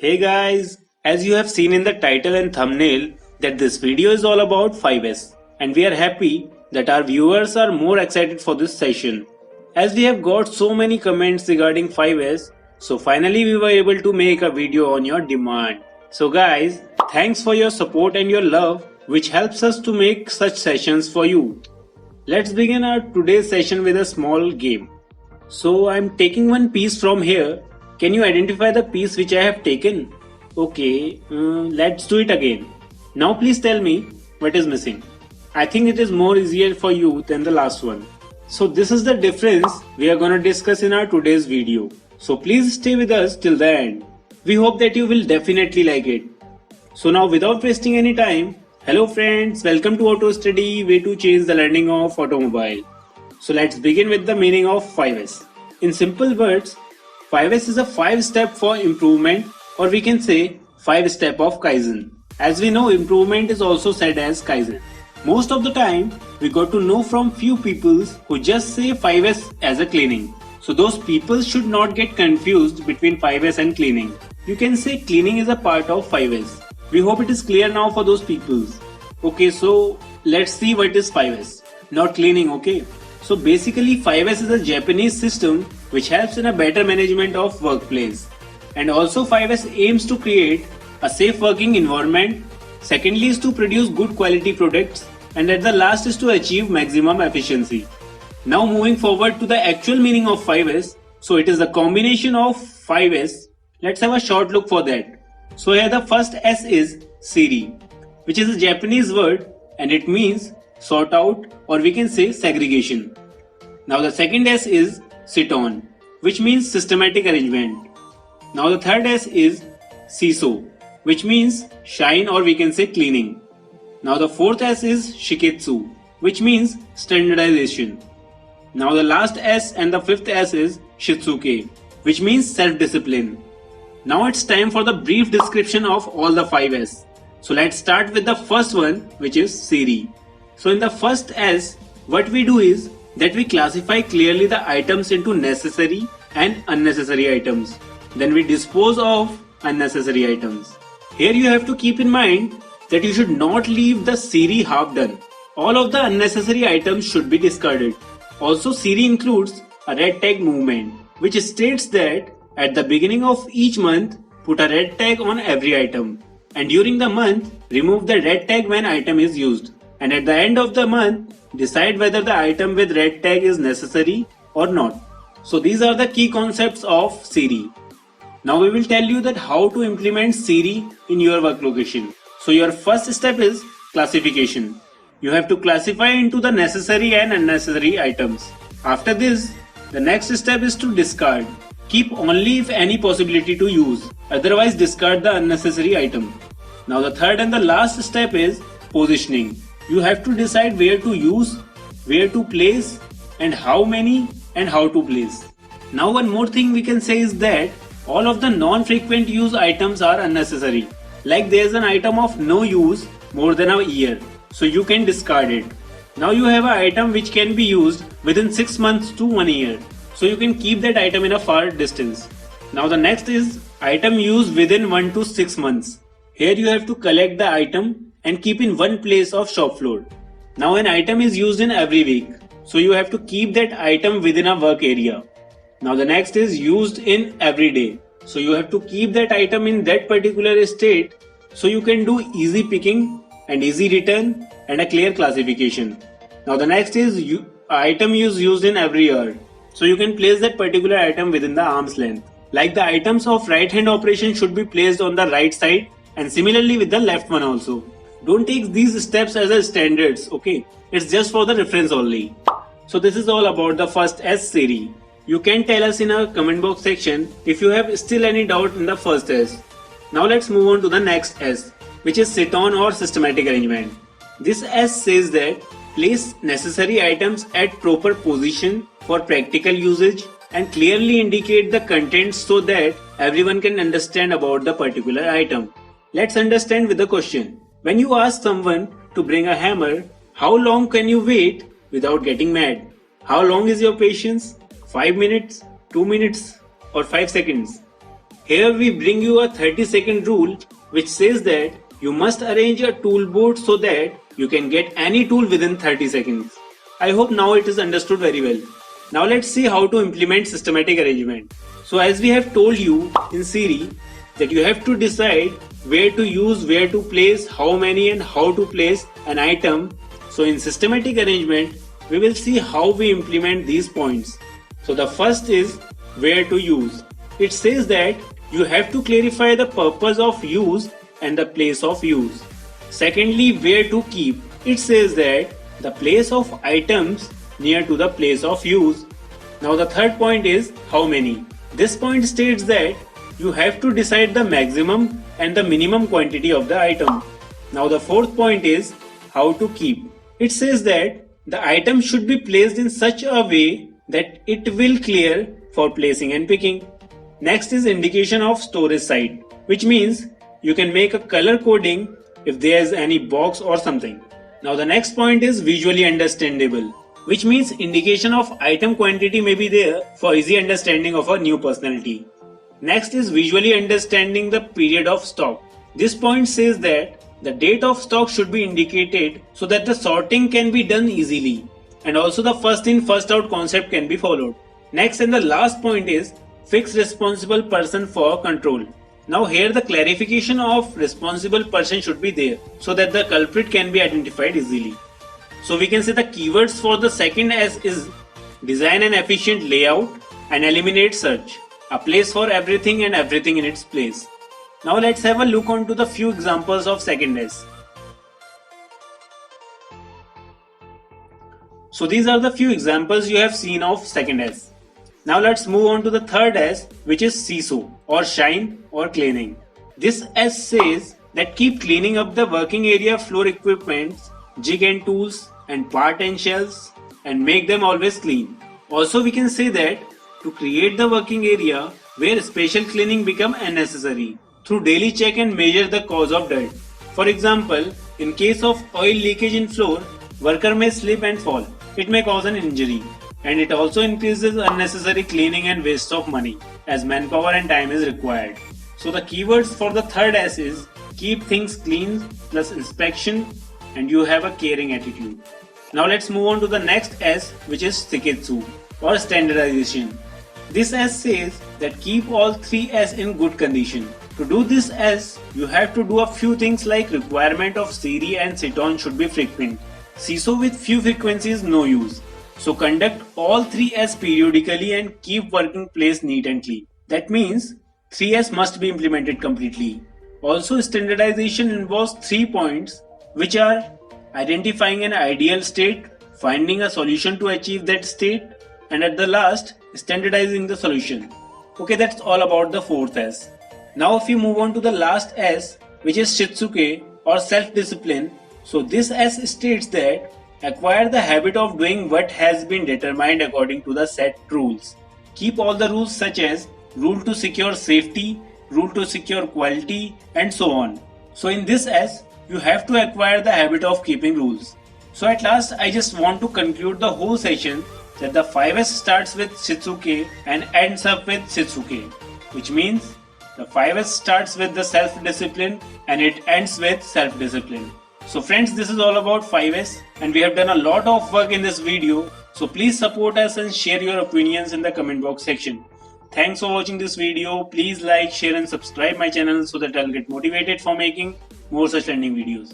Hey guys, as you have seen in the title and thumbnail that this video is all about 5S and we are happy that our viewers are more excited for this session. As we have got so many comments regarding 5S, so finally we were able to make a video on your demand. So guys, thanks for your support and your love which helps us to make such sessions for you. Let's begin our today's session with a small game. So I'm taking one piece from here. Can you identify the piece which I have taken? Okay, let's do it again. Now please tell me what is missing. I think it is more easier for you than the last one. So this is the difference we are gonna discuss in our today's video. So please stay with us till the end. We hope that you will definitely like it. So now without wasting any time, hello friends, welcome to Auto Study, way to change the learning of automobile. So let's begin with the meaning of 5S. In simple words, 5S is a 5-step for improvement, or we can say 5-step of Kaizen. As we know, improvement is also said as Kaizen. Most of the time, we got to know from few people who just say 5S as a cleaning. So those people should not get confused between 5S and cleaning. You can say cleaning is a part of 5S. We hope it is clear now for those people. Okay, so let's see what is 5S. Not cleaning, okay? So basically 5S is a Japanese system which helps in a better management of workplace. And also 5S aims to create a safe working environment. Secondly is to produce good quality products. And at the last is to achieve maximum efficiency. Now moving forward to the actual meaning of 5S. So it is a combination of 5S. Let's have a short look for that. So here the first S is Siri, which is a Japanese word and it means sort out, or we can say segregation. Now the second S is sit on, which means systematic arrangement. Now the third S is Shiso, which means shine, or we can say cleaning. Now the fourth S is Shiketsu, which means standardization. Now the last S and the fifth S is Shitsuke, which means self-discipline. Now it's time for the brief description of all the 5S. So let's start with the first one, which is Siri. So in the first S, what we do is that we classify clearly the items into necessary and unnecessary items. Then we dispose of unnecessary items. Here you have to keep in mind that you should not leave the Siri half done. All of the unnecessary items should be discarded. Also, Siri includes a red tag movement, which states that at the beginning of each month, put a red tag on every item. And during the month, remove the red tag when item is used. And at the end of the month, decide whether the item with red tag is necessary or not. So these are the key concepts of Siri. Now we will tell you that how to implement Siri in your work location. So your first step is classification. You have to classify into the necessary and unnecessary items. After this, the next step is to discard. Keep only if any possibility to use. Otherwise discard the unnecessary item. Now the third and the last step is positioning. You have to decide where to use, where to place, and how many and how to place. Now one more thing we can say is that all of the non-frequent use items are unnecessary. Like there is an item of no use more than a year, so you can discard it. Now you have an item which can be used within 6 months to 1 year, so you can keep that item in a far distance. Now the next is item used within 1 to 6 months. Here you have to collect the item and keep in one place of shop floor. Now an item is used in every week, so you have to keep that item within a work area. Now the next is used in every day, so you have to keep that item in that particular state, so you can do easy picking and easy return and a clear classification. Now the next is item is used in every year, so you can place that particular item within the arm's length. Like the items of right hand operation should be placed on the right side, and similarly with the left one also. Don't take these steps as a standards, okay? It's just for the reference only. So this is all about the first S, Siri. You can tell us in our comment box section if you have still any doubt in the first S. Now let's move on to the next S, which is sit on or systematic arrangement. This S says that place necessary items at proper position for practical usage and clearly indicate the contents so that everyone can understand about the particular item. Let's understand with the question. When you ask someone to bring a hammer, how long can you wait without getting mad? How long is your patience? 5 minutes, 2 minutes, or 5 seconds? Here we bring you a 30-second rule which says that you must arrange your toolboard so that you can get any tool within 30 seconds. I hope now it is understood very well. Now let's see how to implement systematic arrangement. So as we have told you in Siri that you have to decide where to use, where to place, how many and how to place an item. So in systematic arrangement, we will see how we implement these points. So the first is where to use. It says that you have to clarify the purpose of use and the place of use. Secondly, where to keep. It says that the place of items near to the place of use. Now the third point is how many. This point states that you have to decide the maximum and the minimum quantity of the item. Now the fourth point is how to keep. It says that the item should be placed in such a way that it will clear for placing and picking. Next is indication of storage site, which means you can make a color coding if there is any box or something. Now the next point is visually understandable, which means indication of item quantity may be there for easy understanding of a new personality. Next is visually understanding the period of stock. This point says that the date of stock should be indicated so that the sorting can be done easily, and also the first in first out concept can be followed. Next and the last point is fixed responsible person for control. Now here the clarification of responsible person should be there so that the culprit can be identified easily. So we can say the keywords for the second S is design an efficient layout and eliminate search, a place for everything and everything in its place. Now let's have a look onto the few examples of second S. So these are the few examples you have seen of second S. Now let's move on to the third S, which is CISO or shine or cleaning. This S says that keep cleaning up the working area floor equipments, jig and tools and part and shelves and make them always clean. Also we can say that to create the working area where special cleaning become unnecessary through daily check and measure the cause of dirt. For example, in case of oil leakage in floor, worker may slip and fall. It may cause an injury. And it also increases unnecessary cleaning and waste of money as manpower and time is required. So the keywords for the third S is keep things clean plus inspection and you have a caring attitude. Now let's move on to the next S, which is Shiketsu or standardization. This S says that keep all three S in good condition. To do this S, you have to do a few things like requirement of Siri and sit-on should be frequent. CISO with few frequencies no use. So conduct all 3S periodically and keep working place neat and clean. That means 3S must be implemented completely. Also standardization involves 3 points which are identifying an ideal state, finding a solution to achieve that state and at the last standardizing the solution. Okay, that's all about the fourth S. Now if we move on to the last S, which is Shitsuke or self-discipline. So this S states that acquire the habit of doing what has been determined according to the set rules. Keep all the rules such as rule to secure safety, rule to secure quality and so on. So in this S, you have to acquire the habit of keeping rules. So at last I just want to conclude the whole session that the 5S starts with Shitsuke and ends up with Shitsuke, which means the 5S starts with the self-discipline and it ends with self-discipline. So friends, this is all about 5S and we have done a lot of work in this video. So please support us and share your opinions in the comment box section. Thanks for watching this video. Please like, share and subscribe my channel so that I'll get motivated for making more such learning videos.